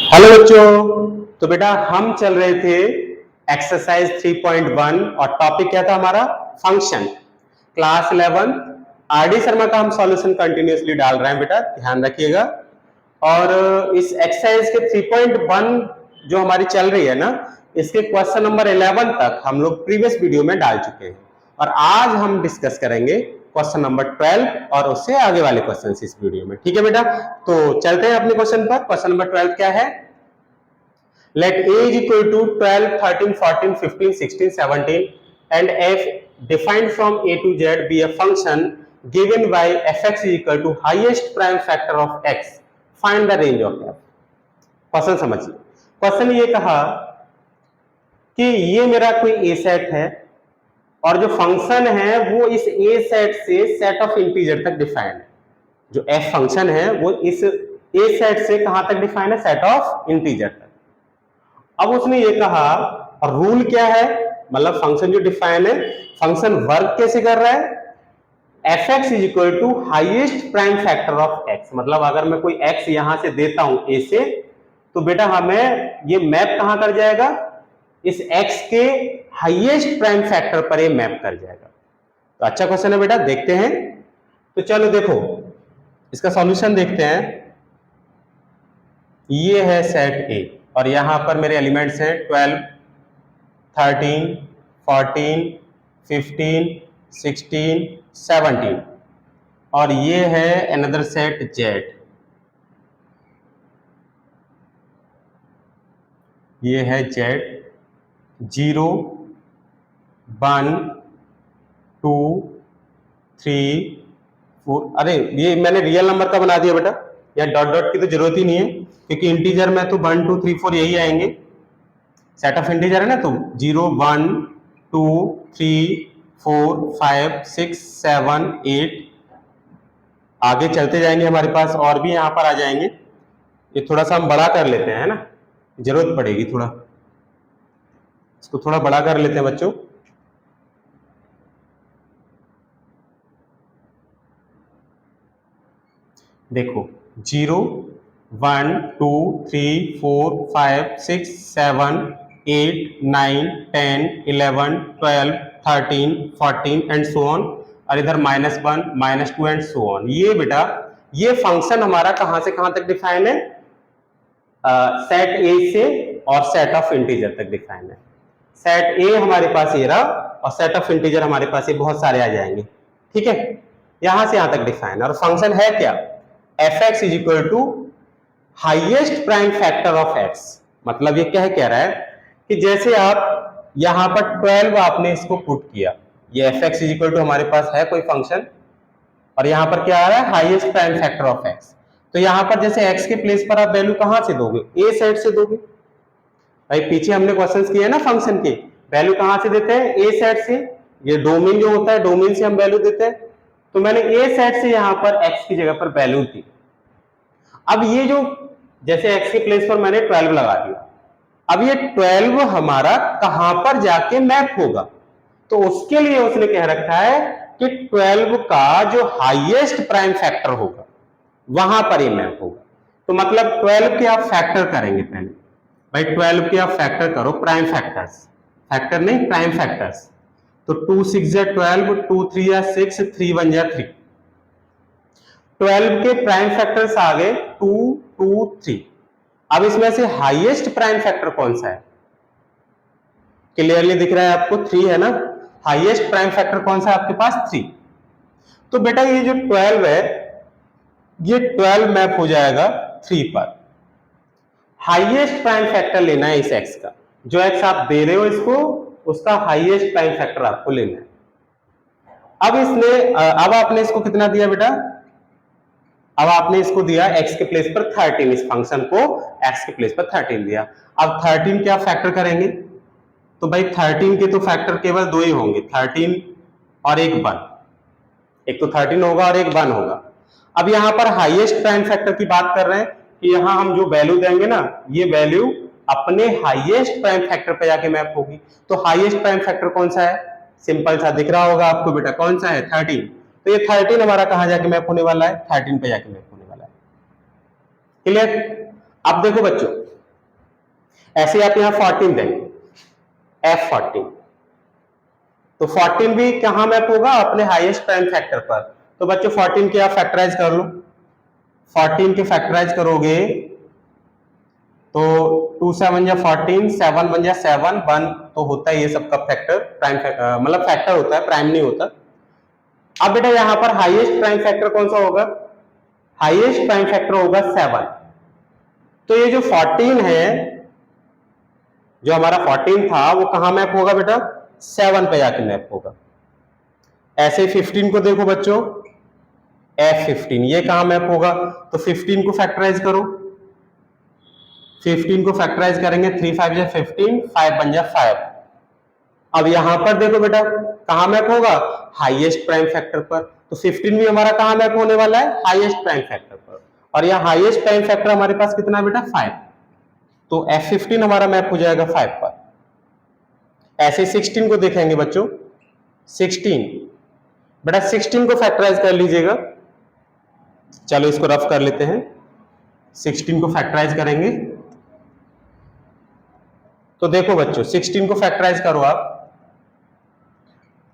Hello बच्चों। तो बेटा हम चल रहे थे एक्सरसाइज 3.1 और टॉपिक क्या था हमारा? फंक्शन। क्लास 11 आरडी शर्मा का हम सॉल्यूशन कंटिन्यूअसली डाल रहे हैं बेटा, ध्यान रखिएगा। और इस एक्सरसाइज के 3.1 जो हमारी चल रही है ना, इसके क्वेश्चन नंबर 11 तक हम लोग प्रीवियस वीडियो में डाल चुके हैं और आज हम डिस्कस करेंगे क्वेश्चन नंबर 12 और उससे आगे वाले क्वेश्चन इस वीडियो में। ठीक है बेटा, तो चलते हैं अपने क्वेश्चन पर। क्वेश्चन नंबर 12 क्या है? Let a is equal to 12, 13, 14, 15, 16, 17 and f defined from a to z be a function given by fx is equal to highest prime factor of x. Find the range of f. Question समझिए। Question ये कहा कि ये मेरा कोई ए set है और जो फंक्शन है वो इस ए सेट से सेट ऑफ इंटीजर तक डिफाइन है। जो एफ फंक्शन है वो इस ए सेट से कहां तक डिफाइन है? सेट ऑफ इंटीजर तक। अब उसने ये कहा, और रूल क्या है, मतलब फंक्शन जो डिफाइन है, फंक्शन वर्क कैसे कर रहा है? F X is equal to highest prime factor of X. मतलब अगर मैं कोई एक्स यहां से देता हूं ए से, तो बेटा हमें ये मैप कहां कर जाएगा? इस एक्स के हाईएस्ट प्राइम फैक्टर पर ये मैप कर जाएगा। तो अच्छा क्वेश्चन है बेटा, देखते हैं। तो चलो देखो इसका सॉल्यूशन देखते हैं। ये है सेट ए और यहां पर मेरे एलिमेंट्स हैं 12, 13, 14, 15, 16, 17 और ये है अनदर सेट जेड। ये है जेड 0, 1, 2, 3, 4। अरे ये मैंने रियल नंबर का बना दिया बेटा, या डॉट डॉट की तो जरूरत ही नहीं है क्योंकि इंटीजर में तो 1, 2, 3, 4 यही आएंगे। सेट ऑफ इंटीजर है ना, तो 0, 1, 2, 3, 4, 5, 6, 7, 8 आगे चलते जाएंगे, हमारे पास और भी यहां पर आ जाएंगे। ये थोड़ा सा हम बड़ा कर लेते हैं, है ना, जरूरत पड़ेगी थोड़ा, इसको थोड़ा बड़ा कर लेते हैं बच्चों। देखो 0, 1, 2, 3, 4, 5, 6, 7, 8, 9, 10, 11, 12, 13, 14 एंड सो ऑन, और इधर -1, -2 एंड सो ऑन। ये बेटा ये फंक्शन हमारा कहां से कहां तक डिफाइन है? सेट ए से और सेट ऑफ इंटीजर तक डिफाइन है। सेट ए हमारे पास ये रहा और सेट ऑफ इंटीजर हमारे पास ये बहुत सारे आ जाएंगे। ठीक है, यहां से यहां तक डिफाइन। और फंक्शन है क्या? F X is equal to highest prime factor of X. मतलब ये कह रहा है कि जैसे आप यहां पर 12 आपने इसको पुट किया, ये F X is equal to हमारे पास है कोई फंक्शन और यहां पर क्या आ रहा है? Highest prime factor of x. तो यहां पर जैसे एक्स के प्लेस पर आप वैल्यू कहां से दोगे? ए सेट से दोगे। भाई पीछे हमने क्वेश्चंस किए ना फंक्शन के, वैल्यू कहां से देते हैं? ए सेट से। ये डोमेन जो होता है, डोमेन से हम वैल्यू देते हैं। तो मैंने ए सेट से यहां पर एक्स की जगह पर वैल्यू दी। अब ये जो जैसे एक्स के प्लेस पर मैंने 12 लगा दिया, अब ये 12 हमारा कहां पर जाके मैप होगा? तो उसके लिए उसने कह रखा है कि 12 का जो हाईएस्ट प्राइम फैक्टर होगा वहां पर ये मैप होगा। तो मतलब 12 के आप फैक्टर करेंगे पहले। भाई 12 के आप फैक्टर करो, प्राइम फैक्टर्स, फैक्टर नहीं प्राइम फैक्टर्स। तो 2 6 या 12, 2 3 या 6, 3 1 या 3। 12 के प्राइम फैक्टर्स आ गए 2 2 3। अब इसमें से हाईएस्ट प्राइम फैक्टर कौन सा है? क्लियरली दिख रहा है आपको? 3 है ना। हाईएस्ट प्राइम फैक्टर कौन सा है आपके पास? 3। तो बेटा ये जो 12 है, ये 12 मैप हो जाएगा 3 पर। हाईएस्ट प्राइम फैक्टर लेना है इस एक्स का, जो एक्स आप दे रहे हो इसको, उसका हाईएस्ट प्राइम फैक्टर आपको लेना है। अब आपने इसको कितना दिया बेटा? अब आपने इसको दिया एक्स के प्लेस पर 13, इस फंक्शन को एक्स के प्लेस पर 13 दिया। अब 13 क्या फैक्टर करेंगे? तो भाई 13 के तो फैक्टर केवल 2 ही होंगे, 13 और एक 1। एक तो 13 होगा और एक 1 होगा। अब यहां पर हाईएस्ट प्राइम फैक्टर की बात कर रहे हैं कि यहां हम जो वैल्यू देंगे ना, ये वैल्यू अपने हाईएस्ट प्राइम फैक्टर पे जाके मैप होगी। तो हाईएस्ट प्राइम फैक्टर कौन सा है? सिंपल सा दिख रहा होगा आपको बेटा, कौन सा है? 13। तो ये 13 हमारा कहां जाके मैप होने वाला है? 13 पे जाके मैप होने वाला है। क्लियर? अब देखो बच्चों, ऐसे आप यहाँ 14 देंगे, F14, तो 14 भी कहाँ मैप होगा? अपने हाईएस्ट प्राइम फैक्टर पर। तो बच्चों 14 के आप फैक्टराइज कर लो, 14 के फैक्टराइज करोगे तो 2 7 या 14, 7 1 या 7, 1 तो होता है ये सबका फैक्टर, प्राइम मतलब फैक्टर होता है, प्राइम नहीं होता। अब बेटा यहाँ पर हाईएस्ट प्राइम फैक्टर कौन सा होगा? हाईएस्ट प्राइम फैक्टर होगा 7। तो ये जो 14 है, जो हमारा 14 था, वो कहां मैप होगा बेटा? 7 पे जाके मैप होगा। ऐसे 15 को देखो बच्चों, F15, ये कहां मैप होगा? तो 15 को फैक्टराइज करो, 15 को फैक्टराइज करेंगे, 3 5 जा 15, 5 1 जा 5। अब यहां पर देखो बेटा कहां मैप होगा? हाईएस्ट प्राइम फैक्टर पर। तो 15 भी हमारा कहां मैप होने वाला है? हाईएस्ट प्राइम फैक्टर पर। और यह हाईएस्ट प्राइम फैक्टर हमारे पास कितना बेटा? 5। तो F15 हमारा मैप हो जाएगा 5 पर। ऐसे 16 को देखेंगे बच्चों, 16 बेटा 16 को फैक्टराइज कर लीजिएगा। चलो इसको रफ कर लेते हैं, 16 को फैक्टराइज करेंगे तो देखो बच्चों 16 को फैक्टराइज करो आप,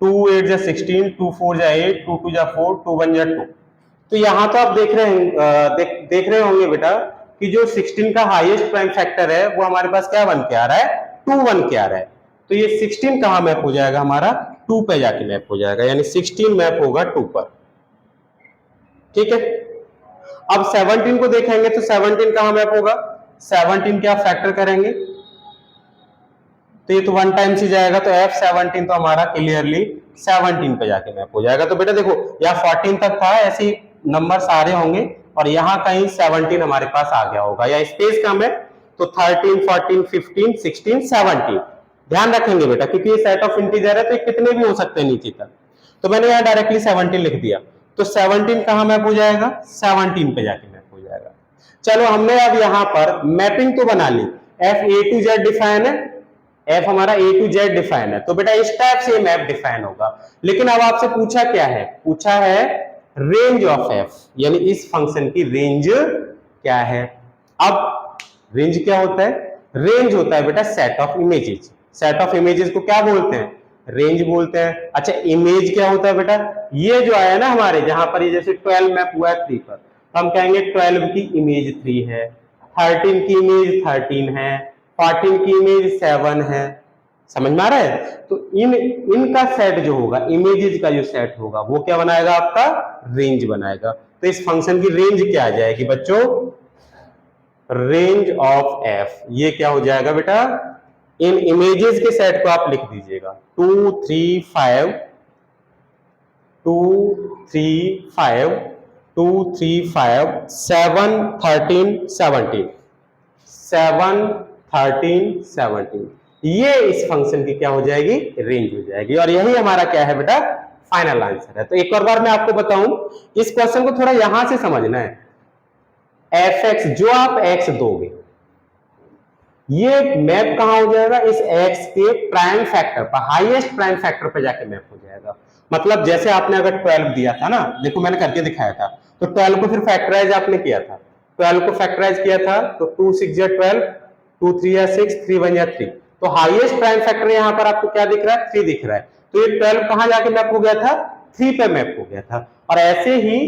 2 8 जा 16, 2 4 जा 8, 2 2 जा 4, 2 1 जा 2। तो यहां तो आप देख रहे हैं, देख रहे होंगे बेटा कि जो 16 का हाईएस्ट प्राइम फैक्टर है वो हमारे पास क्या बन के आ रहा है? 2 1 के आ रहा है। तो ये 16 कहां मैप हो जाएगा? हमारा 2 पे जाके मैप हो जाएगा, यानी 16 मैप होगा 2 पर। ठीक है, अब 17 को देखेंगे तो 17 कहां मैप होगा? 17 के आप फैक्टर करेंगे तो ये तो 1 टाइम्स ही जाएगा, तो F17 तो हमारा क्लियरली 17 पे जाके मैप हो जाएगा। तो बेटा देखो यहाँ 14 तक था, ऐसे नंबर सारे होंगे और यहाँ कहीं 17 हमारे पास आ गया होगा, या स्पेस कम है तो 13 14 15 16 17 ध्यान रखेंगे बेटा, क्योंकि ये सेट ऑफ इंटीजर है तो कितने भी हो सकते हैं नीचे तक। तो मैंने यहाँ डायरेक्टली 17 लिख दिया, तो 17 कहां मैप हो जाएगा? 17 पे जाके मैप हो जाएगा। चलो हमने अब यहाँ पर मैपिंग तो बना ली, F A to Z define है, F हमारा A to Z डिफाइन है, तो बेटा इस टाइप से मैप डिफाइन होगा। लेकिन अब आपसे पूछा क्या है? पूछा है रेंज ऑफ F, यानी इस फंक्शन की रेंज क्या है। अब रेंज क्या होता है? रेंज होता है बेटा set of images. Set of images को क्या बोलते हैं? रेंज बोलते हैं। अच्छा इमेज क्या होता है बेटा? ये जो आया ना हमारे, जहां पर ये जैसे 12 मैप हुआ है 3 पर, तो हम कहेंगे 12 की इमेज 3 है, 13 की इमेज 13 है, 14 की इमेज 7 है। समझ में आ रहा है? तो इनका सेट जो होगा, इमेजेस का जो सेट होगा, वो क्या बनाएगा? आपका रेंज बनाएगा। तो इस फंक्शन की रेंज क्या आ जाएगी बच्चों? Range of F। ये क्या हो जाएगा बेटा? इन इमेजेस के सेट को आप लिख दीजिएगा, 2 3 5 2 3 5 2 3 5 7 13 17 7 13 17, ये इस फंक्शन की क्या हो जाएगी? रेंज हो जाएगी। और यही हमारा क्या है बेटा? फाइनल आंसर है। तो एक और बार मैं आपको बताऊं, इस क्वेश्चन को थोड़ा यहां से समझना है। fx जो आप x दोगे, ये मैप कहां हो जाएगा? इस x के प्राइम फैक्टर पर, हाईएस्ट प्राइम फैक्टर पर जाके मैप हो जाएगा। मतलब जैसे आपने अगर 12 दिया था ना, देखो मैंने करके दिखाया था, तो 12 को फिर फैक्टराइज आपने किया था, 12 को फैक्टराइज किया था तो 2 6 या 12, 2 3 या 6, 3 1 या 3, तो हाईएस्ट प्राइम फैक्टर यहाँ पर आपको क्या दिख रहा है? 3 दिख रहा है। तो ये 12 कहां जाके मैप हो गया था? 3 पे मैप हो गया था। और ऐसे ही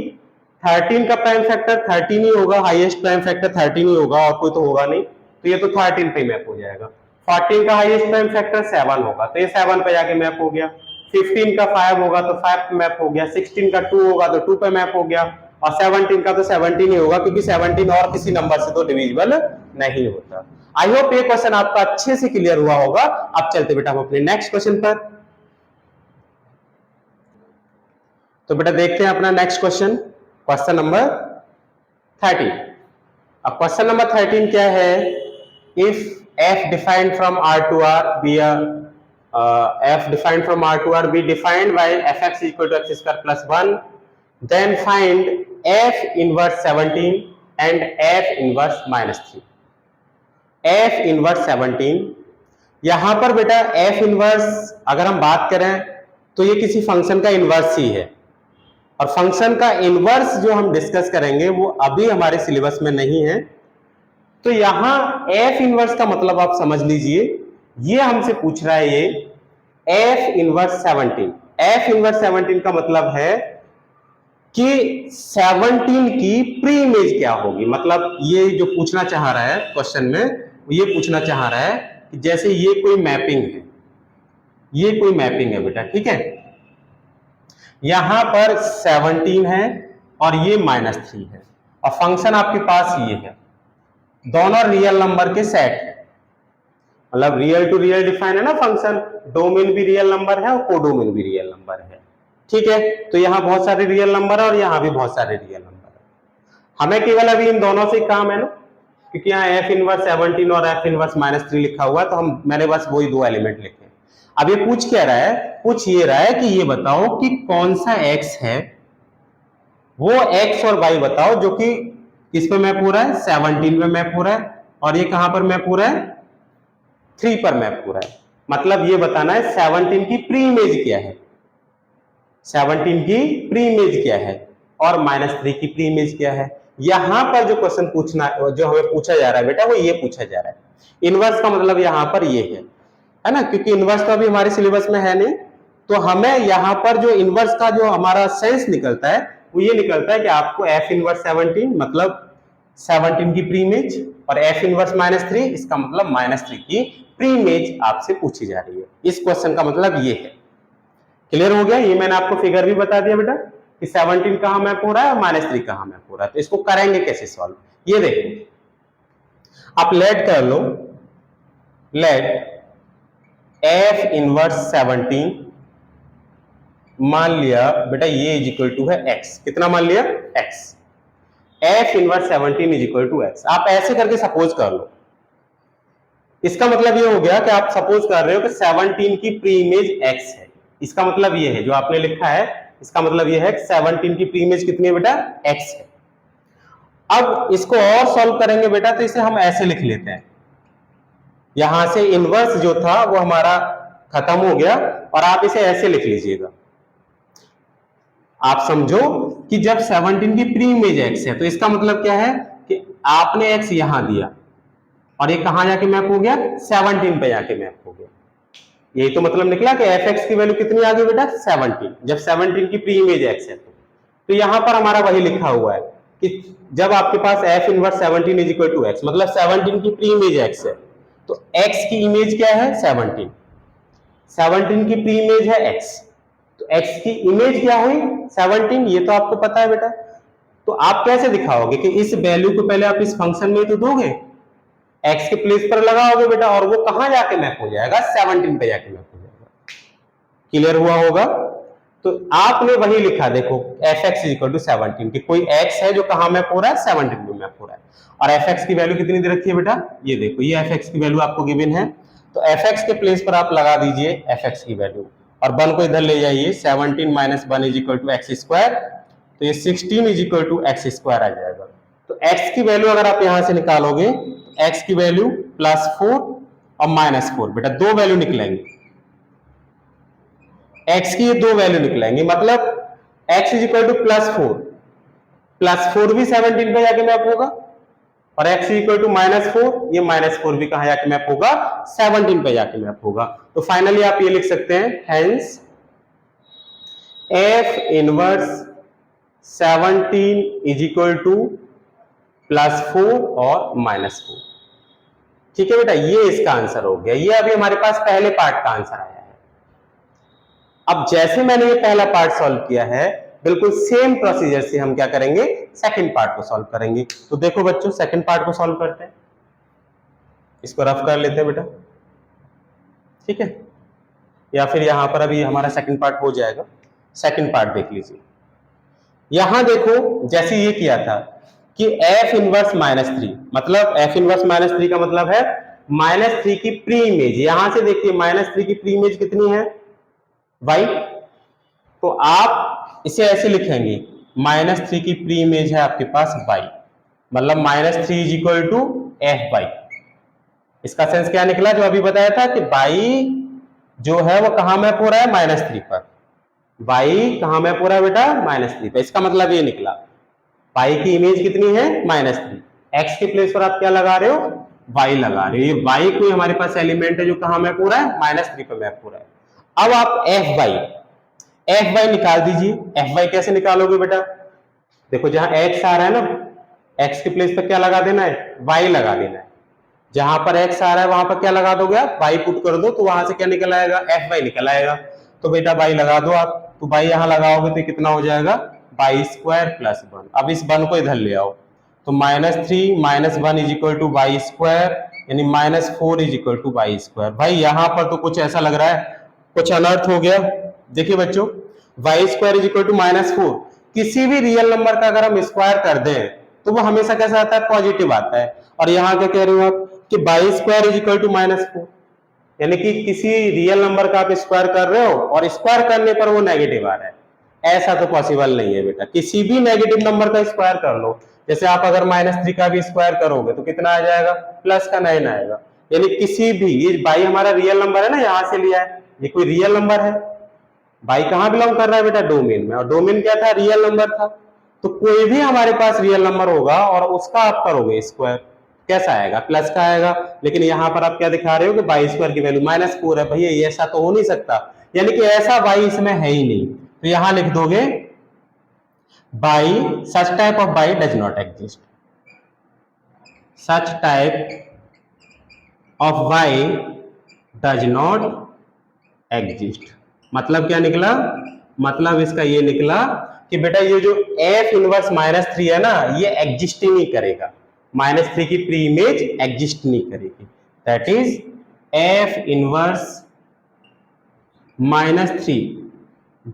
13 का प्राइम फैक्टर 13 ही होगा, हाईएस्ट प्राइम फैक्टर 13 ही होगा, और कोई तो होगा नहीं, तो ये तो 13 पे मैप हो जाएगा। 14 का हाईएस्ट प्राइम फैक्टर 7 होगा, तो ये 7 पे जाके मैप हो गया। 15 का 5 होगा तो 5 पे मैप हो गया। 16 का 2 होगा तो 2 पे मैप हो गया। और 17 का तो 17 ही होगा, क्योंकि 17 और किसी नंबर से तो डिविजिबल नहीं होता। आई होप ये क्वेश्चन आपका अच्छे से क्लियर हुआ होगा। अब चलते बेटा हम अपने नेक्स्ट क्वेश्चन पर। तो बेटा देखते हैं अपना नेक्स्ट क्वेश्चन, क्वेश्चन नंबर 13। अब क्वेश्चन नंबर 13 क्या है? If f defined from R to R be a f defined from R to R be defined by fx equal to x square plus 1, then find f inverse 17 and f inverse minus 3। f inverse 17, यहां पर बेटा f inverse अगर हम बात करें तो ये किसी फंक्शन का इनवर्स ही है, और फंक्शन का इनवर्स जो हम डिस्कस करेंगे वो अभी हमारे सिलेबस में नहीं है, तो यहां एफ इनवर्स का मतलब आप समझ लीजिए, ये हमसे पूछ रहा है ये एफ इनवर्स 17। एफ इनवर्स 17 का मतलब है कि 17 की प्री इमेज क्या होगी। मतलब ये जो पूछना चाह रहा है क्वेश्चन में, ये पूछना चाह रहा है कि जैसे ये कोई मैपिंग है, ये कोई मैपिंग है बेटा, ठीक है, यहां पर 17 है और ये -3 है और फंक्शन आपके पास ये है, दोनों रियल नंबर के सेट है, मतलब रियल टू रियल डिफाइन है ना फंक्शन, डोमेन भी रियल नंबर है और कोडोमेन भी रियल नंबर है, ठीक है। तो यहाँ बहुत सारे रियल नंबर है और यहाँ भी बहुत सारे रियल नंबर है। हमें केवल अभी इन दोनों से काम है ना, क्योंकि यहाँ एफ इनवर्स 17 और एफ इनवर्स -3 लिखा हुआ है, तो मैंने बस वही दो एलिमेंट लिखे। अब ये पूछ क्या रहा है, पूछ ये रहा है कि ये बताओ कि कौन सा एक्स है, वो एक्स और वाई बताओ जो कि किस पे मैप हो रहा है, 17 में मैप हो रहा है, और ये कहां पर मैप हो रहा है, 3 पर मैप हो रहा है। मतलब ये बताना है 17 की प्री इमेज क्या है, 17 की प्री इमेज क्या है और -3 की प्री इमेज क्या है। यहां पर जो क्वेश्चन पूछना, जो हमें पूछा जा रहा है बेटा, वो ये पूछा जा रहा है। इनवर्स का मतलब यहां पर ये है ना, क्योंकि इनवर्स तो अभी हमारे सिलेबस में है नहीं, तो हमें यहां पर जो इनवर्स का जो हमारा सेंस निकलता है वो ये निकलता है कि आपको एफ इनवर्स 17 मतलब 17 की प्री इमेज और एफ इनवर्स -3 इसका मतलब -3 की प्री इमेज आपसे पूछी जा रही है। इस क्वेश्चन का मतलब ये है। क्लियर हो गया? ये मैंने आपको फिगर भी बता दिया बेटा कि 17 कहां मैप हो रहा है और -3 कहां मैप हो रहा है। तो इसको करेंगे कैसे सॉल्व, ये देखो, आप लेट कर लो, लेट एफ इनवर्स 17 मान लिया बेटा ये इज इक्वल टू है एक्स, कितना मान लिया, X, F inverse 17 is equal to X. आप ऐसे करके सपोज कर लो, इसका मतलब ये हो गया कि आप सपोज कर रहे हो कि 17 की प्री इमेज एक्स है। इसका मतलब ये है, जो आपने लिखा है इसका मतलब ये है कि 17 की प्री इमेज कितनी है बेटा, एक्स है। अब इसको और सॉल्व करेंगे बेटा, तो इसे हम ऐसे लिख लेते हैं, यहां से इनवर्स जो था वो हमारा खत्म हो गया, और आप इसे ऐसे लिख लीजिएगा। आप समझो कि जब 17 की प्री इमेज एक्स है तो इसका मतलब क्या है कि आपने एक्स यहां दिया और ये कहां जाके मैप हो गया, 17 पे जाके मैप हो गया। यही तो मतलब निकला कि एफ एक्स की वैल्यू कितनी आ गई बेटा, 17, जब 17 की प्री इमेज एक्स है। तो यहां पर हमारा वही लिखा हुआ है कि जब आपके पास F inverse 17 is equal to x, मतलब 17 की प्री इमेज एक्स है, तो एक्स की इमेज क्या है, 17, 17 की प्री इमेज है एक्स, तो एक्स की इमेज क्या हुई, 17, ये तो आपको पता है बेटा। तो आप कैसे दिखाओगे कि इस वैल्यू को पहले आप इस फंक्शन में तो दोगे, एक्स के प्लेस पर लगाओगे बेटा, और वो कहां जाके मैप हो जाएगा, 17 पे जाके मैप हो जाएगा। क्लियर हुआ होगा? तो आपने वही लिखा, देखो F X is equal to 17 कि कोई एक्स है जो कहां मैप हो रहा है, 17 में मैप हो रहा है, और एफ एक्स की वैल्यू कितनी दे रखी है बेटा, ये देखो, ये एफ एक्स की वैल्यू आपको गिवन है, तो एफ एक्स के प्लेस पर आप लगा दीजिए एफ एक्स की वैल्यू, और 1 को इधर ले जाइए, 17 minus 1 is equal to x square, तो ये 16 is equal to x square आ जाएगा। तो एक्स की वैल्यू अगर आप यहां से निकालोगे, एक्स की वैल्यू +4 और -4, बेटा दो वैल्यू निकलेंगे, एक्स की ये दो वैल्यू निकलेंगी, मतलब x इज इक्वल टू +4, +4 भी 17 पे जाके मैप होगा, और x इज इक्वल टू -4, ये -4 भी कहां जाके मैप होगा, 17 पे जाके मैप होगा। तो फाइनली आप ये लिख सकते हैं, hence f inverse 17 is equal to +4 और -4। ठीक है बेटा, ये इसका आंसर हो गया। ये अभी हमारे पास पहले पार्ट का आंसर आया है। अब जैसे मैंने ये पहला पार्ट सॉल्व किया है, बिल्कुल सेम प्रोसीजर से हम क्या करेंगे, सेकंड पार्ट को सॉल्व करेंगे। तो देखो बच्चों, सेकंड पार्ट को सॉल्व करते हैं, इसको रफ कर लेते हैं बेटा, ठीक है, या फिर यहां पर अभी हमारा सेकंड पार्ट हो जाएगा। सेकंड पार्ट देख लीजिए, यहां देखो जैसे ये किया था कि एफ इनवर्स -3, मतलब एफ इनवर्स -3 का मतलब है -3 की प्री इमेज, यहां से देखिए -3 की प्री इमेज कितनी है, y, तो आप इसे ऐसे लिखेंगे, -3 की प्री इमेज है आपके पास y, मतलब -3 is equal to F Y. इसका सेंस क्या निकला, जो अभी बताया था कि y जो है वो कहां मैप हो रहा है, -3 पर, y कहां मैप हो रहा है बेटा, -3 पर। इसका मतलब ये निकला y की इमेज कितनी है, -3, एक्स के प्लेस पर आप क्या लगा रहे हो, वाई लगा रहे हो। ये वाई कोई हमारे पास एलिमेंट है जो कहां मैप हो रहा है, -3 पे मैप हो रहा है। अब आप एफ वाई निकाल दीजिए। एफ वाई कैसे निकालोगे बेटा, देखो जहां एक्स आ रहा है ना, एक्स के प्लेस पर क्या लगा देना है, वाई लगा देना है। जहां पर एक्स आ रहा है वहां पर क्या लगा दोगे आप, वाई पुट कर दो, तो वहां से क्या निकल आएगा, एफ वाई निकल आएगा। तो बेटा वाई लगा दो आप, तो वाई यहां लगाओगे तो कितना हो जाएगा, वाई स्क्वायर प्लस 1। अब इस 1 को इधर ले आओ, तो -3 - 1 is equal to Y square, यानी -4 is equal to Y square. भाई यहां पर तो कुछ ऐसा लग रहा है कुछ अनर्थ हो गया। देखिए बच्चों, Y square is equal to -4, किसी भी रियल नंबर का अगर हम स्क्वायर कर दें तो वो हमेशा कैसा आता है, पॉजिटिव आता है। और यहाँ क्या कह रहे हो आप कि Y square is equal to -4, यानी कि किसी रियल नंबर का आप स्क्वायर कर रहे हो और स्क्वायर करने पर वो नेगेटिव आ रहा है। ऐसा तो पॉसिबल नहीं है बेटा, किसी भी नेगेटिव नंबर का स्क्वायर कर लो। जैसे आप अगर -3 का भी स्क्वायर करोगे तो कितना आ जाएगा, प्लस का 9 आएगा। यानी किसी भी, ये बाई हमारा रियल नंबर है ना, यहां से लिया है, ये कोई रियल नंबर है। बाई कहां बिलोंग कर रहा है बेटा, डोमेन में, और डोमेन क्या था, रियल नंबर था। तो कोई भी हमारे पास रियल नंबर होगा और उसका आप करोगे स्क्वायर, कैसा आएगा, प्लस का आएगा। लेकिन यहां पर आप क्या दिखा रहे हो कि बाई स्क्वायर की वैल्यू -4 है। भैया ये ऐसा तो हो नहीं सकता, यानी कि ऐसा बाई इसमें है ही नहीं। तो यहां लिख दोगे by, such type of by does not exist, such type of by does not exist. मतलब क्या निकला, मतलब इसका ये निकला कि बेटा ये जो एफ इनवर्स -3 है ना, ये एग्जिस्ट ही नहीं करेगा। -3 की प्री इमेज एग्जिस्ट नहीं करेगी। That is F inverse -3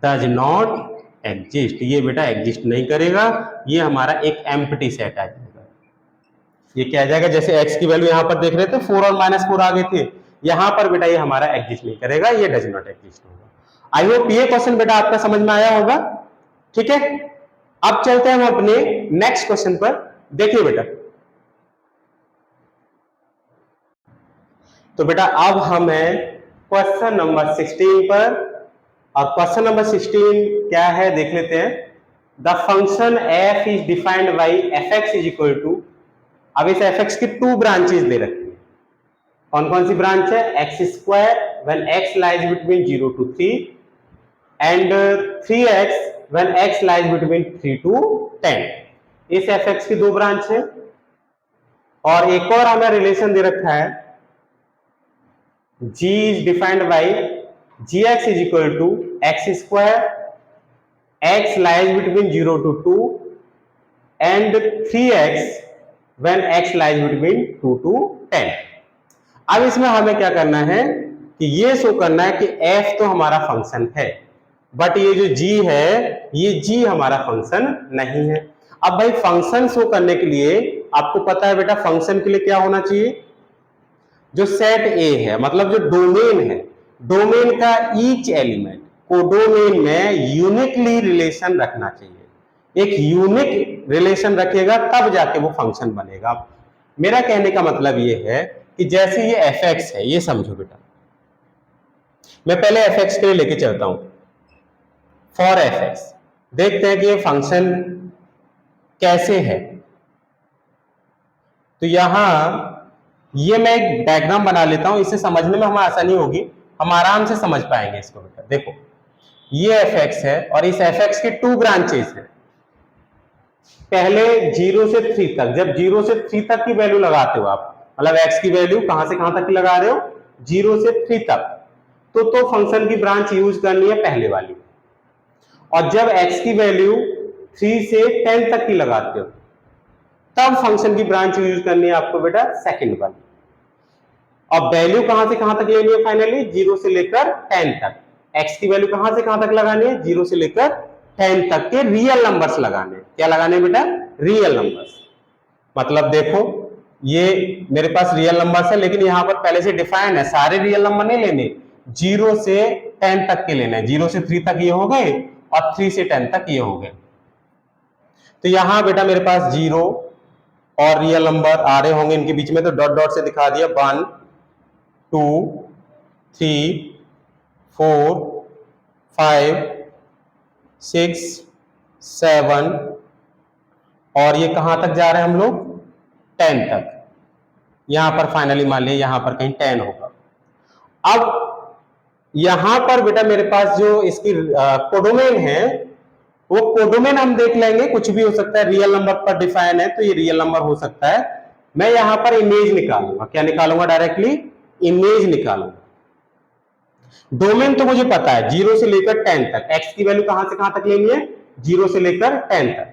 does not exist. ये बेटा एग्जिस्ट नहीं करेगा, ये हमारा एक एम्प्टी सेट आ जाएगा। ये क्या आ जाएगा, जैसे x की वैल्यू यहां पर देख रहे थे 4 और -4 आ गए थे, यहां पर बेटा ये हमारा एग्जिस्ट नहीं करेगा, ये डज नॉट एग्जिस्ट होगा। आई होप ये क्वेश्चन बेटा आपका समझ में आया होगा। ठीक है, अब चलते हैं हम अपने नेक्स्ट क्वेश्चन पर। देखिए बेटा, तो बेटा अब हम हैं क्वेश्चन नंबर 16 पर, और क्वेश्चन नंबर 16 क्या है देख लेते हैं। The function f is defined by fx is equal to, अब इस fx की 2 ब्रांचेस दे रखी है। कौन कौन सी ब्रांच है, x square when x lies between 0 to 3 and 3x when x lies between 3 to 10। इस fx की 2 ब्रांच है। और एक और हमें रिलेशन दे रखा है, g is defined by gx is equal to x square, x lies between 0 to 2 and 3x when x lies between 2 to 10। अब इसमें हमें क्या करना है कि ये शो करना है कि f तो हमारा फंक्शन है, बट ये जो g है, ये g हमारा फंक्शन नहीं है। अब भाई फंक्शन शो करने के लिए आपको पता है बेटा, फंक्शन के लिए क्या होना चाहिए, जो सेट A है, मतलब जो डोमेन है, डोमेन का ईच एलिमेंट को डोमेन में यूनिकली रिलेशन रखना चाहिए। एक यूनिक रिलेशन रखेगा तब जाके वो फंक्शन बनेगा। मेरा कहने का मतलब ये है कि जैसे ये fx है, ये समझो बेटा, मैं पहले fx के लिए लेके चलता हूं। फॉर fx देखते हैं कि ये फंक्शन कैसे है। तो यहां ये मैं एक डायग्राम बना लेता हूं, इससे समझने में हमें आसानी होगी, हम आराम से समझ पाएंगे इसको बेटा। देखो ये fx है और इस fx के 2 ब्रांचेस हैं। पहले 0 से 3 तक, जब 0 से 3 तक की वैल्यू लगाते हो आप, मतलब x की वैल्यू कहां से कहां तक की लगा रहे हो, 0 से 3 तक, तो फंक्शन की ब्रांच यूज करनी है पहले वाली। और जब x की वैल्यू 3 से 10 तक की लगाते हो, तब फंक्शन की ब्रांच यूज करनी है आपको बेटा सेकंड वाली। अब वैल्यू कहां से कहां तक लेनी है, फाइनली 0 से लेकर 10 तक। x की वैल्यू कहां से कहां तक लगानी है, 0 से लेकर 10 तक के रियल नंबर्स लगाने। क्या लगाने बेटा, रियल नंबर्स। मतलब देखो ये मेरे पास रियल नंबर्स है, लेकिन यहां पर पहले से डिफाइंड है, सारे रियल नंबर नहीं लेने, 0 से 10 तक के लेने। 0 से 3 तक ये हो गए और 3 से 10 तक ये हो गए। तो यहां बेटा मेरे पास 0 और रियल नंबर आ रहे होंगे इनके बीच में, तो डॉट डॉट से दिखा दिया, 1 2 3 4 5 6 7, और ये कहां तक जा रहे हैं हम लोग, 10 तक, यहां पर फाइनली मान लिया यहां पर कहीं 10 होगा। अब यहां पर बेटा मेरे पास जो इसकी कोडोमेन है, वो कोडोमेन हम देख लेंगे, कुछ भी हो सकता है, रियल नंबर पर डिफाइन है तो ये रियल नंबर हो सकता है। मैं यहां पर इमेज निकालूंगा, क्या निकालूंगा, डायरेक्टली इमेज निकालूंगा। डोमेन तो मुझे पता है 0 से लेकर 10 तक, x की वैल्यू कहां से कहां तक लेनी है, 0 से लेकर 10 तक।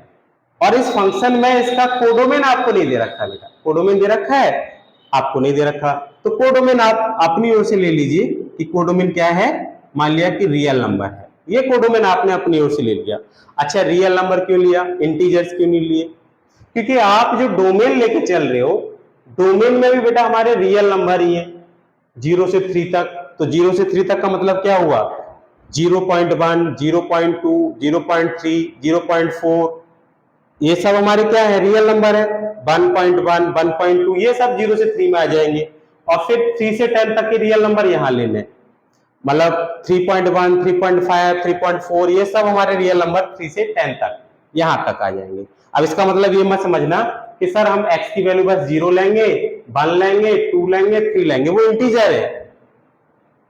और इस फंक्शन में इसका कोडोमेन आपको नहीं दे रखा बेटा, कोडोमेन दे रखा है आपको नहीं दे रखा, तो कोडोमेन आप अपनी ओर से ले लीजिए कि कोडोमेन क्या है, मान लिया कि रियल नंबर है, ये कोडोमेन आपने अपनी ओर से ले लिया। अच्छा, रियल नंबर क्यों लिया, इंटीजर्स क्यों नहीं लिए, क्योंकि आप जो डोमेन लेके चल रहे हो, डोमेन में भी बेटा हमारे रियल नंबर ही है 0 से 3 तक। तो 0 से 3 तक का मतलब क्या हुआ, 0.1, 0.2, 0.3, 0.4, ये सब हमारे क्या है, रियल नंबर है। 1.1, 1.2 ये सब 0 से 3 में आ जाएंगे। और फिर 3 से 10 तक के रियल नंबर यहां लेने, मतलब 3.1, 3.5, 3.4 ये सब हमारे रियल नंबर 3 से 10 तक यहां तक आ जाएंगे। अब इसका मतलब ये मत समझना कि सर हम x की वैल्यू बस 0 लेंगे, 1 लेंगे, 2 लेंगे, 3 लेंगे, वो इंटीजर है।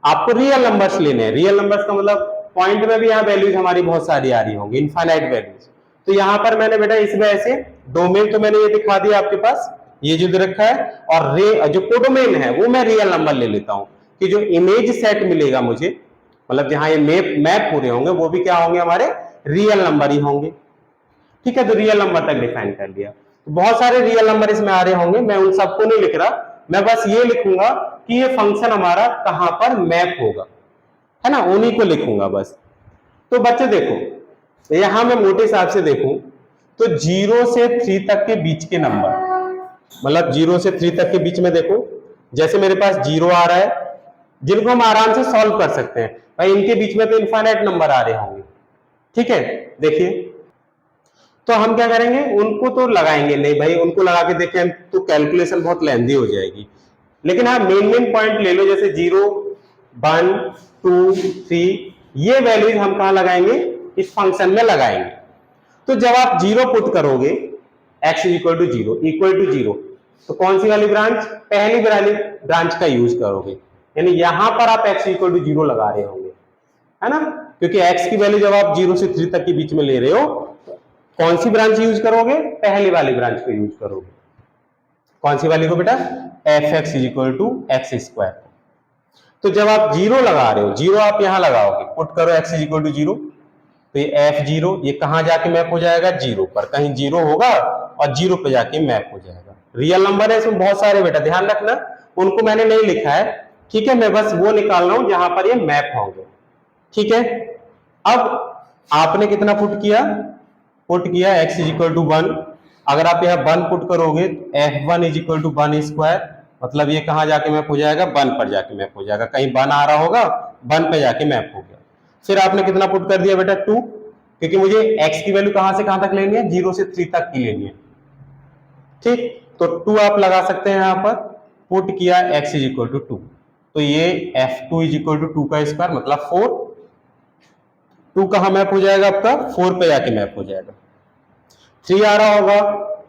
आपको रियल नंबर्स लेने हैं। रियल नंबर्स का मतलब पॉइंट में भी यहाँ वैल्यूज हमारी बहुत सारी आ रही होंगी, इनफाइनाइट वैल्यूज। तो यहाँ पर मैंने बेटा इस वजह से डोमेन तो मैंने ये दिखा दिया आपके पास, ये जो दे रखा है, और जो कोडोमेन है वो मैं रियल नंबर ले लेता हूँ कि जो इमेज सेट मिलेगा मुझे, मतलब जहां ये मैप पूरे होंगे वो भी क्या होंगे, हमारे रियल नंबर ही होंगे। ठीक है, तो रियल नंबर तक डिफाइन कर लिया। तो बहुत सारे रियल नंबर इसमें आ रहे होंगे, मैं उन सबको नहीं लिख रहा, मैं बस ये लिखूंगा कि ये फंक्शन हमारा कहां पर मैप होगा, है ना, उन्हीं को लिखूंगा बस। तो बच्चे देखो, यहां मैं मोटे हिसाब से देखूं तो 0 से 3 तक के बीच के नंबर, मतलब 0 से 3 तक के बीच में देखो, जैसे मेरे पास 0 आ रहा है, जिनको हम आराम से सॉल्व कर सकते हैं भाई, इनके बीच में तो इनफाइनाइट नंबर आ रहे होंगे। ठीक है, देखिए, तो हम क्या करेंगे, उनको तो लगाएंगे नहीं भाई, उनको लगा के देखें तो कैलकुलेशन बहुत लेंदी हो जाएगी। लेकिन हाँ, मेन पॉइंट ले लो, जैसे 0, 1, 2, 3, ये वैल्यूज हम कहां लगाएंगे, इस फंक्शन में लगाएंगे। तो जब आप 0 पुट करोगे, x equal to 0 equal to 0, तो कौन सी वाली ब्रांच, पहली वाली ब्रांच का यूज करोगे, यानी यहां पर आप x इक्वल टू 0 लगा रहे होंगे, है ना, क्योंकि x की वैल्यू जब आप 0 से 3 तक के बीच में ले रहे हो, कौन सी ब्रांच यूज करोगे, पहली वाली ब्रांच को यूज करोगे। कौन सी वाली को बेटा, f(x equal to x square). तो जब आप 0 लगा रहे हो, 0 आप यहां लगाओगे, पुट करो x इक्वल टू 0, तो ये f0 ये कहां जाके मैप हो जाएगा, 0 पर, कहीं 0 होगा और 0 पे जाके मैप हो जाएगा। रियल नंबर है इसमें बहुत सारे बेटा, ध्यान रखना, उनको मैंने नहीं लिखा है, ठीक है, मैं बस वो निकाल रहा हूं जहां पर ये मैप होंगे। ठीक है, अब आपने कितना पुट किया, पुट किया x इक्वल टू 1, अगर आप यहाँ 1 पुट करोगे f1 इक्वल टू 1 स्क्वायर, मतलब ये कहां जाके मैप हो जाएगा, 1 पर जाके मैप हो जाएगा, कहीं 1 आ रहा होगा, 1 पे जाके मैप हो गया। फिर आपने कितना पुट कर दिया बेटा, 2, क्योंकि मुझे x की वैल्यू कहां से कहां तक लेनी है, 0 से 3 तक की लेनी है। ठीक, तो 2 आप लगा सकते हैं यहां पर, पुट किया x इक्वल टू 2, तो ये f2 इक्वल टू 2 का स्क्वायर मतलब 4, 2 कहां मैप हो जाएगा आपका, 4 पे जाके मैप हो जाएगा। 3 आ रहा होगा,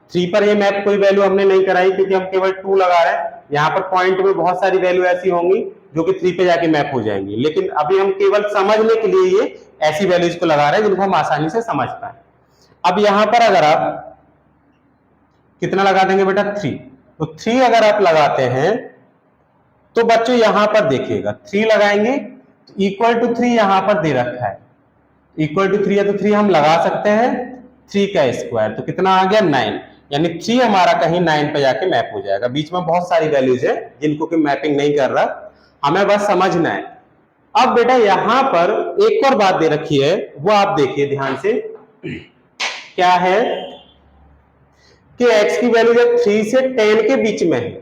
3 पर ये मैप कोई वैल्यू हमने नहीं कराई क्योंकि हम केवल 2 लगा रहे हैं, यहाँ पर पॉइंट में बहुत सारी वैल्यू ऐसी होंगी जो कि 3 पे जाके मैप हो जाएंगी, लेकिन अभी हम केवल समझने के लिए ये ऐसी वैल्यूज को लगा रहे हैं जिनको हम आसानी से समझ पाए। अब यहां पर अगर आप कितना लगा देंगे बेटा, 3, तो 3 अगर आप लगाते हैं तो बच्चों यहां पर देखिएगा 3 लगाएंगे तो इक्वल टू 3 यहां पर दे रखा है, इक्वल टू 3 है तो 3 हम लगा सकते हैं, 3 का स्क्वायर तो कितना आ गया, 9, यानी 3 हमारा कहीं 9 पे जाके मैप हो जाएगा। बीच में बहुत सारी वैल्यूज है जिनको कि मैपिंग नहीं कर रहा, हमें बस समझना है। अब बेटा यहां पर एक और बात दे रखी है, वो आप देखिए ध्यान से, क्या है कि x की वैल्यू जब 3 से 10 के बीच में है,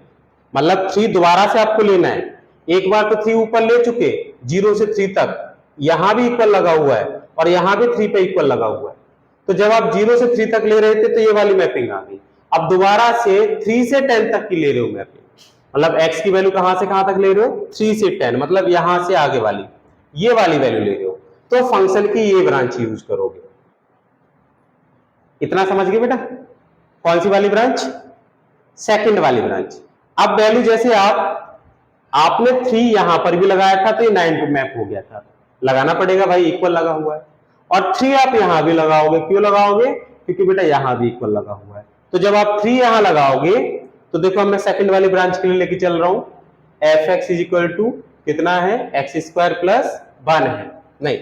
मतलब 3 दोबारा से आपको लेना है, एक बार तो 3 ऊपर ले चुके 0 से 3 तक, यहां भी इक्वल लगा हुआ है और यहां भी 3 पे इक्वल लगा हुआ है, तो जब आप 0 से 3 तक ले रहे थे तो ये वाली मैपिंग आ गई। अब दोबारा से 3 से 10 तक की ले रहे हो मैपिंग, मतलब x की वैल्यू कहां से कहां तक ले रहे हो, 3 से 10, मतलब यहां से आगे वाली ये वाली वैल्यू ले रहे हो, तो फंक्शन की ये ब्रांच यूज करोगे। इतना समझ गए बेटा, कौन सी वाली ब्रांच, सेकंड वाली ब्रांच। अब वैल्यू जैसे आपने 3 यहां पर भी लगाया था तो ये 9 पे मैप हो गया था, लगाना पड़ेगा भाई, इक्वल लगा हुआ है। और 3 आप यहां भी लगाओगे, क्यों लगाओगे, क्योंकि बेटा यहां भी इक्वल लगा हुआ है। तो जब आप 3 यहां लगाओगे तो देखो मैं सेकंड वाली ब्रांच के लिए लेके चल रहा हूं, F X is equal to कितना है, एक्स स्क्वायर प्लस 1 है, नहीं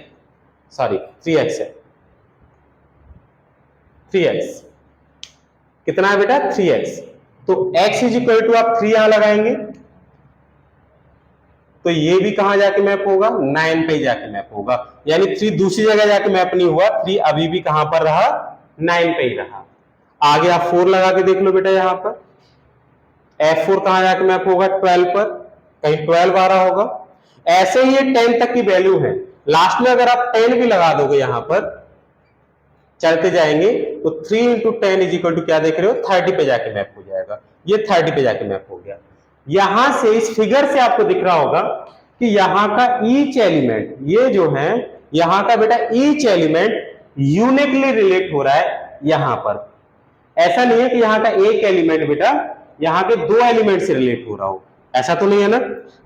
सॉरी 3x है, 3x कितना है बेटा 3x। तो x इज इक्वल टू आप 3 यहां लगाएंगे तो ये भी कहां जाके मैप होगा, 9 पे जाके मैप होगा, यानी 3 दूसरी जगह जाके मैप नहीं हुआ, 3 अभी भी कहां पर रहा, 9 पे ही रहा। आगे आप 4 लगा के देख लो बेटा, यहां पर F4 कहां जाके मैप होगा, 12 पर, कहीं 12 आ रहा होगा। ऐसे ही 10 तक की वैल्यू है, लास्ट में अगर आप 10 भी लगा दोगे यहां पर, चलते जाएंगे तो 3 इंटू 10 इज इक्वल टू क्या देख रहे हो, 30 पे जाके मैप हो जाएगा, ये 30 पे जाके मैप हो गया। यहां से इस फिगर से आपको दिख रहा होगा कि यहां का ईच एलिमेंट, ये जो है यहां का बेटा ईच एलिमेंट यूनिकली रिलेट हो रहा है यहां पर। ऐसा नहीं है कि यहां का एक एलिमेंट बेटा यहां के 2 एलिमेंट से रिलेट हो रहा हो, ऐसा तो नहीं है ना।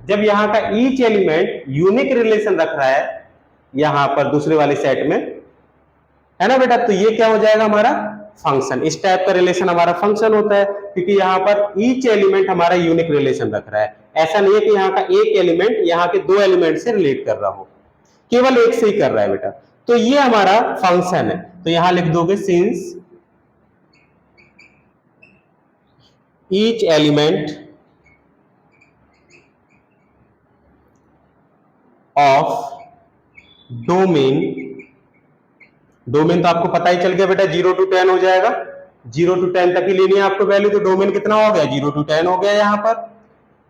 जब यहां का ईच एलिमेंट यूनिक रिलेशन रख रहा है यहां पर दूसरे वाले सेट में, है ना बेटा, तो ये क्या हो जाएगा हमारा फंक्शन। इस टाइप का रिलेशन हमारा फंक्शन होता है, क्योंकि यहां पर ईच एलिमेंट हमारा यूनिक रिलेशन रख रहा है। ऐसा नहीं है कि यहां का एक एलिमेंट यहां के 2 एलिमेंट से रिलेट कर रहा हो, केवल एक से ही कर रहा है बेटा। तो ये हमारा फंक्शन है, तो यहां लिख दोगे since each element of domain, domain तो आपको पता ही चल गया बेटा 0 to 10 हो जाएगा, 0 to 10 तक ही लेनी है आपको वैल्यू, तो डोमेन कितना हो गया 0 to 10 हो गया। यहां पर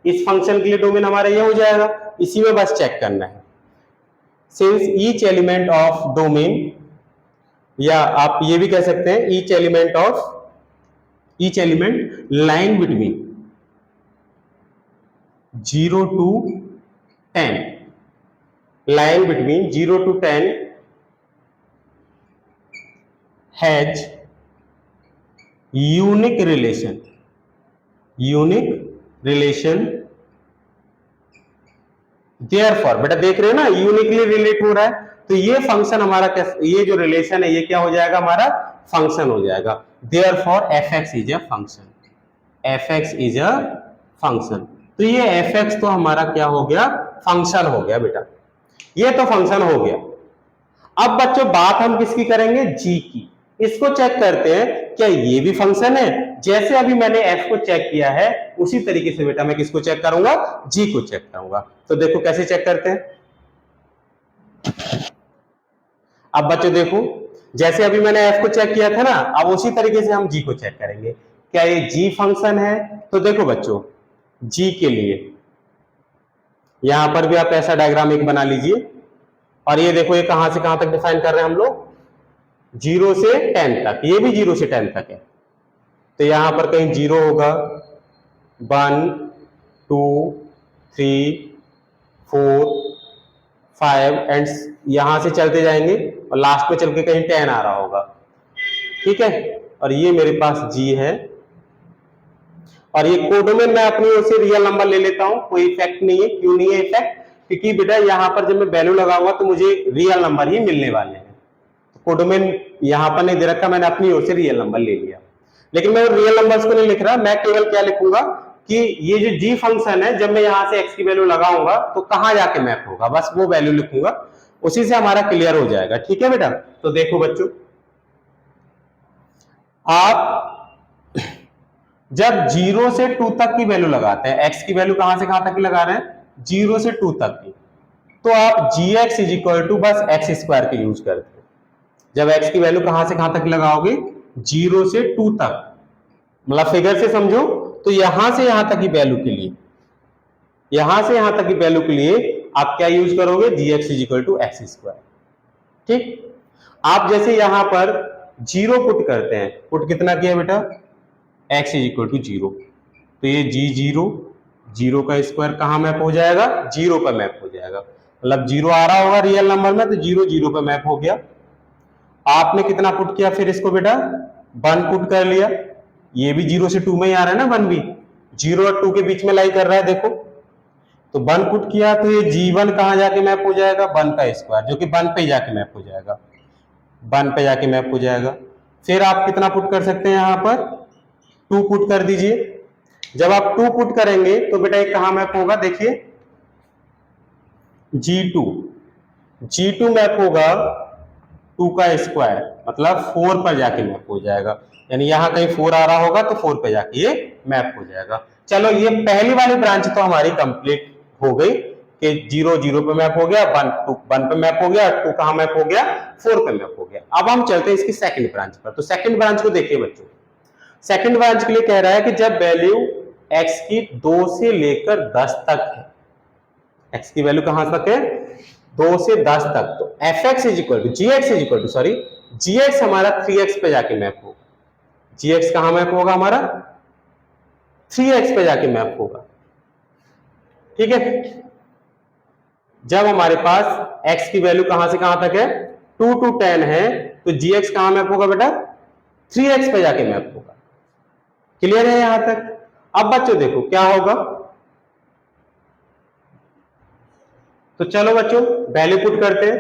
इस फंक्शन के लिए डोमेन हमारा ये हो जाएगा, इसी में बस चेक करना है since each element of domain, या आप ये भी कह सकते हैं each element line between 0 to 10, line between 0 to 10 has unique relation therefore, बेटा देख रहे हो ना यूनिकली रिलेट हो रहा है, तो ये फंक्शन हमारा, ये जो रिलेशन है ये क्या हो जाएगा, हमारा फंक्शन हो जाएगा। Therefore fx is a function, fx is a function. तो ये fx तो हमारा क्या हो गया, फंक्शन हो गया बेटा, ये तो फंक्शन हो गया। अब बच्चों बात हम किसकी करेंगे, g की। इसको चेक करते हैं क्या ये भी फंक्शन है, जैसे अभी मैंने f को चेक किया है उसी तरीके से बेटा मैं किसको चेक करूंगा, g को चेक करूंगा। तो देखो कैसे चेक करते हैं। अब बच्चों देखो जैसे अभी मैंने f को चेक किया था ना, अब उसी तरीके से हम g को चेक करेंगे, क्या ये g फंक्शन है। तो देखो बच्चों g के लिए यहां पर भी आप ऐसा डायग्राम एक बना लीजिए, और ये देखो ये कहां से कहां तक डिफाइन कर रहे हैं हम लोग, 0 से 10 तक, ये भी 0 से 10 तक है। तो यहां पर कहीं 0 होगा, 1 2 3 4 5 एंड यहां से चलते जाएंगे और लास्ट में चल के कहीं 10 आ रहा होगा, ठीक है। और ये मेरे पास g है, और ये कोडोमेन मैं अपनी ओर से रियल नंबर ले लेता हूं, कोई इफेक्ट नहीं है। क्यों नहीं है इफेक्ट, क्योंकि बेटा यहां पर जब मैं वैल्यू लगाऊंगा तो मुझे रियल नंबर ही मिलने वाले हैं। कोडोमेन यहां पर नहीं दे रखा, मैंने अपनी ओर से रियल नंबर ले लिया। लेकिन मैं रियल नंबर्स को नहीं लिख रहा, मैं केवल क्या लिखूंगा कि ये जो g फंक्शन है जब मैं यहां से x की वैल्यू लगाऊंगा तो कहां जाके मैप होगा, बस वो वैल्यू लिखूंगा, उसी से हमारा क्लियर हो जाएगा, ठीक है बेटा। तो देखो बच्चों आप जब 0 से 2 तक की वैल्यू लगाते हैं, x की वैल्यू कहां से कहां तक की लगा रहे हैं, 0 से 2 तक की, तो आप gx इज इक्वल टू बस x स्क्वायर के यूज करते हैं। जब x की वैल्यू कहां से कहां तक लगाओगे, 0 से 2 तक, मतलब फिगर से समझो, तो यहां से यहां तक की वैल्यू के लिए, यहां से यहां तक की वैल्यू के लिए आप क्या यूज करोगे, gx is equal to x square, ठीक। आप जैसे यहां पर 0 पुट करते हैं, पुट कितना किया बेटा, x इज इक्वल टू 0, तो ये g0, 0 का स्क्वायर कहां मैप हो जाएगा, 0 पर मैप हो जाएगा, मतलब 0 आ रहा होगा रियल नंबर में, तो 0 0 पर मैप हो गया। आपने कितना पुट किया फिर इसको बेटा, 1 पुट कर लिया, ये भी 0 से 2 में ही आ रहा है ना 1 भी, 0 और 2 के बीच में लाई कर रहा है देखो। तो 1 पुट किया तो ये G1 कहां जाके मैप हो जाएगा, 1 का स्क्वायर, जो कि 1 पे जाके मैप हो जाएगा, 1 पे जाके मैप हो जाएगा। फिर आप कितना पुट कर सकते हैं, यहां पर 2 पुट कर दीजिए। जब आप 2 पुट करेंगे तो बेटा एक कहां मैप होगा, देखिए G2 मैप होगा 2 का स्क्वायर, मतलब 4 पर जाके मैप हो जाएगा, यानी यहां कहीं 4 आ रहा होगा तो 4 पे जाके ये मैप हो जाएगा। चलो ये पहली वाली ब्रांच तो हमारी कंप्लीट हो गई कि 0 0 पे मैप हो गया, 1 पे मैप हो गया, 2 कहां मैप हो गया, 4 पे मैप हो गया। अब हम चलते हैं इसकी सेकंड ब्रांच पर। तो सेकंड ब्रांच को देखिए बच्चों, सेकंड ब्रांच के लिए कह रहा है कि जब वैल्यू x की 2 से लेकर 10 तक है, x की वैल्यू कहां तक है, 2 से 10 तक, तो fx is equal to gx हमारा 3x पे जाके मैप होगा, gx कहां मैप होगा, हमारा 3x पे जाके मैप होगा, ठीक है। जब हमारे पास x की वैल्यू कहां से कहां तक है, 2 to 10 है, तो gx कहां मैप होगा बेटा, 3x पे जाके मैप होगा। क्लियर है यहां तक। अब बच्चों देखो क्या होगा, तो चलो बच्चों वैल्यू पुट करते हैं।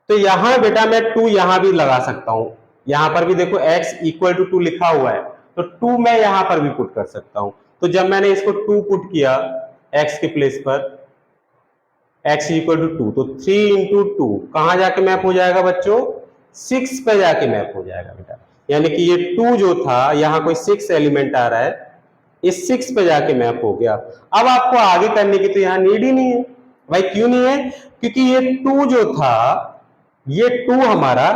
तो यहां बेटा मैं 2 यहां भी लगा सकता हूं, यहां पर भी देखो x इक्वल टू 2 लिखा हुआ है, तो 2 मैं यहां पर भी पुट कर सकता हूं। तो जब मैंने इसको 2 पुट किया x के प्लेस पर, x इक्वल टू 2, तो 3 इंटू 2 कहां जाके मैप हो जाएगा बच्चों, 6 पे जाके मैप हो जाएगा बेटा, यानी कि ये 2 जो था यहां कोई 6 एलिमेंट आ रहा है, इस 6 पे जाके मैप हो गया। अब आपको आगे करने की तो यहां नीड ही नहीं है भाई, क्यों नहीं है, क्योंकि ये 2 जो था, ये 2 हमारा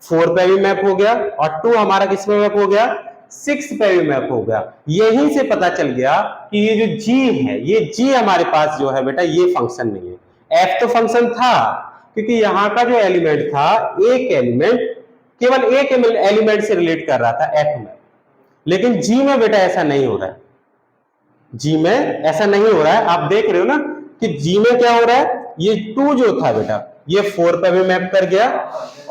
4 पे भी मैप हो गया, और 2 हमारा किस पे मैप हो गया, 6 पे भी मैप हो गया। यहीं से पता चल गया कि ये जो g है, ये g हमारे पास जो है बेटा ये फंक्शन नहीं है। f तो फंक्शन था, क्योंकि यहां का जो एलिमेंट था, एक एलिमेंट केवल एक एलिमेंट से रिलेट कर रहा था f में, लेकिन g में बेटा ऐसा नहीं हो रहा है, g में ऐसा नहीं हो रहा है। आप देख रहे हो ना कि g में क्या हो रहा है, ये 2 जो था बेटा ये 4 पे भी मैप कर गया,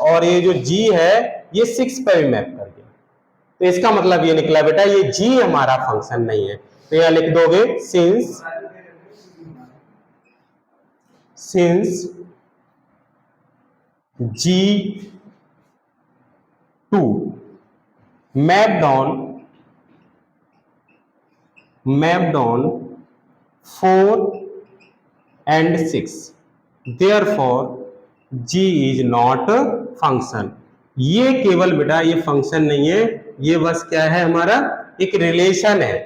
और ये जो g है ये 6 पे भी मैप कर गया। तो इसका मतलब ये निकला बेटा ये g हमारा फंक्शन नहीं है। तो यहां लिख दोगे since G2 mapped on 4 and 6, therefore g is not a function। ये केवल बेटा ये फंक्शन नहीं है, ये बस क्या है, हमारा एक रिलेशन है।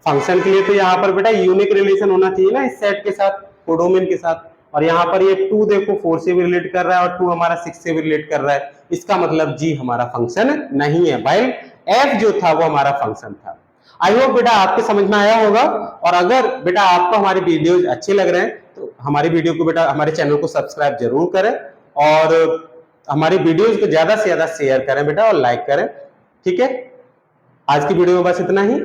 फंक्शन के लिए तो यहाँ पर बेटा यूनिक रिलेशन होना चाहिए ना इस सेट के साथ, कोडोमेन के साथ, और यहाँ पर ये 2 देखो 4 से भी रिलेट कर रहा है और 2 हमारा 6 से भी रिलेट कर रहा है, इसका मतलब g हमारा फंक्शन नहीं है, भाई f जो था वो हमारा फंक्शन था। आई होप बेटा आपके समझ में आया होगा, और अगर बेटा आपको हमारे वीडियोज अच्छे लग रहे हैं तो हमारी वीडियो को बेटा, हमारे चैनल को सब्सक्राइब जरूर करें, और हमारी वीडियोज को ज्यादा से ज्यादा शेयर करें बेटा, और लाइक करें, ठीक है। आज की वीडियो में बस इतना ही।